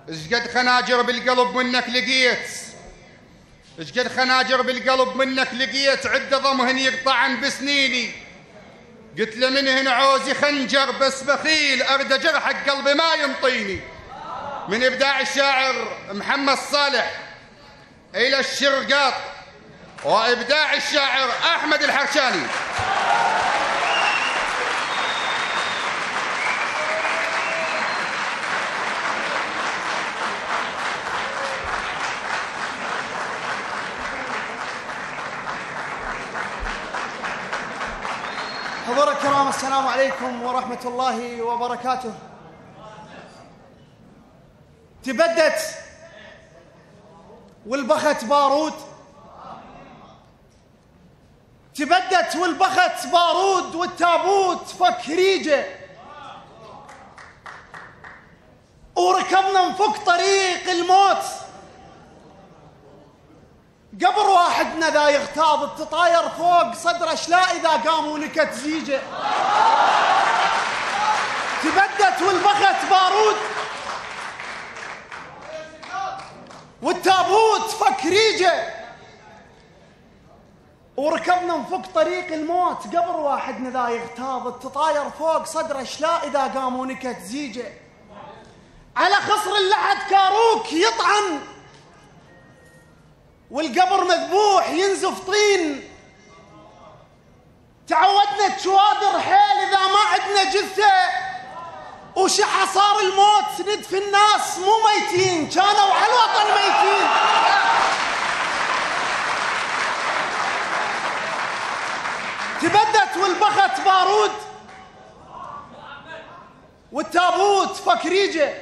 اشقد خناجر بالقلب منك لقيت، اشقد خناجر بالقلب منك لقيت، عد ضمهن يقطعن بسنيني. قلت له من هنا عوزي خنجر بس بخيل، ارد جرحك قلبي ما ينطيني. من ابداع الشاعر محمد صالح الى الشرقاط، وابداع الشاعر احمد الحرشاني. حضور الكرام، السلام عليكم ورحمة الله وبركاته. تبدت والبخت بارود، تبدت والبخت بارود، والتابوت فك ريجه، وركبنا نفك طريق الموت. قبر واحدنا ذا يغتاظ التطاير فوق صدره شلا إذا قام ونكت زيجه. تبدت والبخت بارود، والتابوت فك ريجه، وركبنا نفك طريق الموت. قبر واحدنا ذا يغتاظ التطاير فوق صدره شلا إذا قام ونكت زيجه. على خصر اللحد كاروك يطعن، والقبر مذبوح ينزف طين. تعودنا تشوادر حيل إذا ما عدنا جثة، وشحة صار الموت ندفن الناس مو ميتين، كانوا على الوطن ميتين. تبدت والبخت بارود، والتابوت فك ريجه،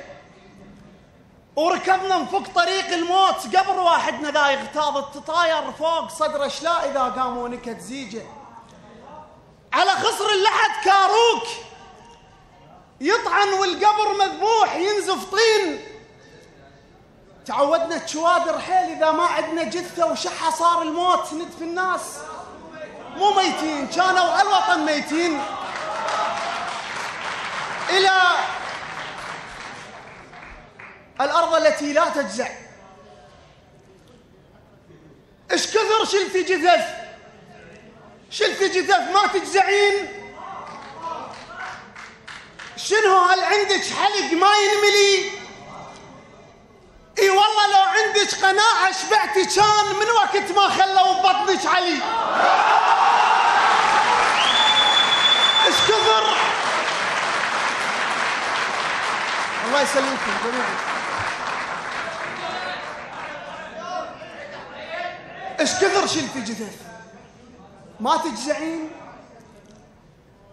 وركبنا نفك طريق الموت. قبر واحدنا ذا يغتاظ التطاير فوق صدره شلا إذا قام ونكت زيجه. على خصر اللحد كاروك يطعن، والقبر مذبوح ينزف طين. تعودنا تشوادر حيل إذا ما عدنا جثة، وشحة صار الموت ندفن الناس مو ميتين، كانوا على الوطن ميتين. إلى الأرض التي لا تجزع. إيش كثر شلتي جثث، شلتي جثث ما تجزعين. شنو هل عندك حلق ما ينملي؟ اي والله لو عندك قناعة شبعتي كان من وقت ما خلوا ببطنك علي. إيش كثر، الله يسلمكم جميعا. إيش كثر شلتي جثث ما تجزعين؟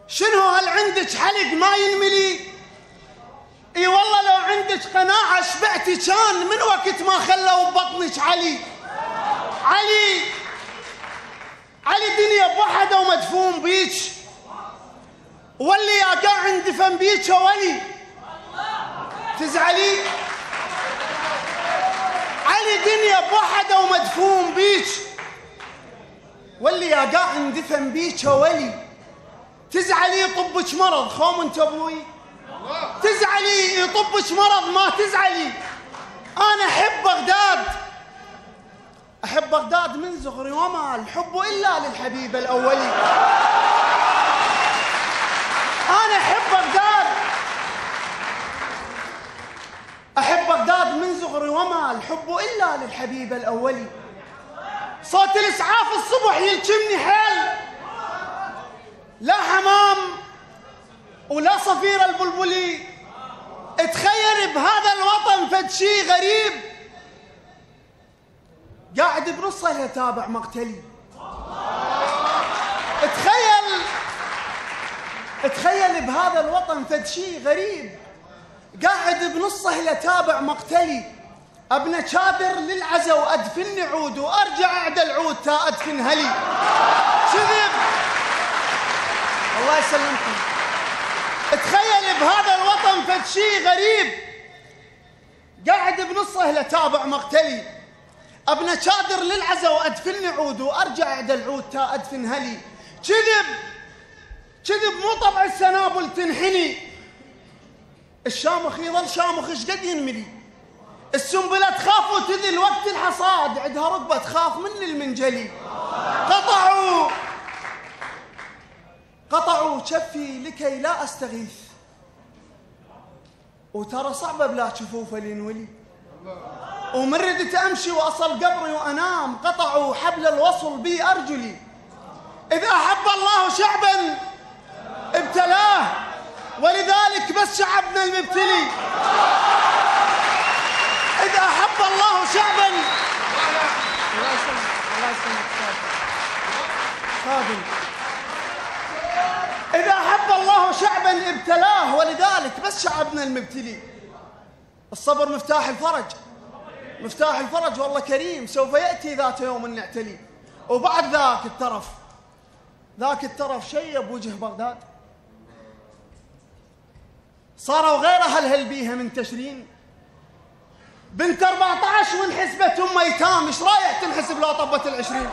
شنو هل عندك حلق ما ينملي؟ اي والله لو عندك قناعة شبعتي كان من وقت ما خلوا ببطنك علي. علي علي دنيا بوحده ومدفون بيك، واللي يا قاع اندفن بيك ولي تزعلي. علي دنيا بوحده ومدفون بيك، واللي يا قاع اندفن بيك ولي تزعلي. طبك مرض خوم انت ابوي، تزعلي يطبك مرض ما تزعلي. انا احب بغداد، احب بغداد من صغري، وما الحب الا للحبيب الاولي. انا احب بغداد، احب بغداد من صغري، وما الحب الا للحبيب الاولي. صوت الاسعاف الصبح يلكمني حيل، لا حمام ولا صفير البلبلي. اتخيل بهذا الوطن فد شي غريب، قاعد بنصه يتابع مقتلي. اتخيل بهذا الوطن فد شي غريب، قاعد بنصه يتابع مقتلي. ابنى كادر للعزا وادفن عود، وارجع اعدى العود تا ادفن هلي. كذب، الله يسلمكم. تخيل بهذا الوطن فد شي غريب، قاعد بنصه لتابع مقتلي. ابنى كادر للعزا وادفن عود، وارجع اعدى العود تا ادفن هلي. كذب كذب، مو طبع السنابل تنحني. الشامخ يظل شامخ ايش قد ينملي، السنبلة تخاف وتذل وقت الحصاد، عندها ركبة تخاف من المنجلي. قطعوا شفي لكي لا أستغيث، وترى صعبة بلا شفوف لينولي. ومن ردت أمشي وأصل قبري وأنام، قطعوا حبل الوصل بي أرجلي. إذا أحب الله شعبا ابتلاه، ولذلك بس شعبنا المبتلي. إذا أحب الله شعبا إذا أحب الله شعبا ابتلاه، ولذلك بس شعبنا المبتلي. الصبر مفتاح الفرج، مفتاح الفرج والله كريم، سوف يأتي ذات يوم نعتلي. وبعد ذاك الترف شيب وجه بغداد، صاروا غير أهل بيها من تشرين. بنت 14 وانحسبت أم أيتام، إيش رايح تنحسب لو طبت 20؟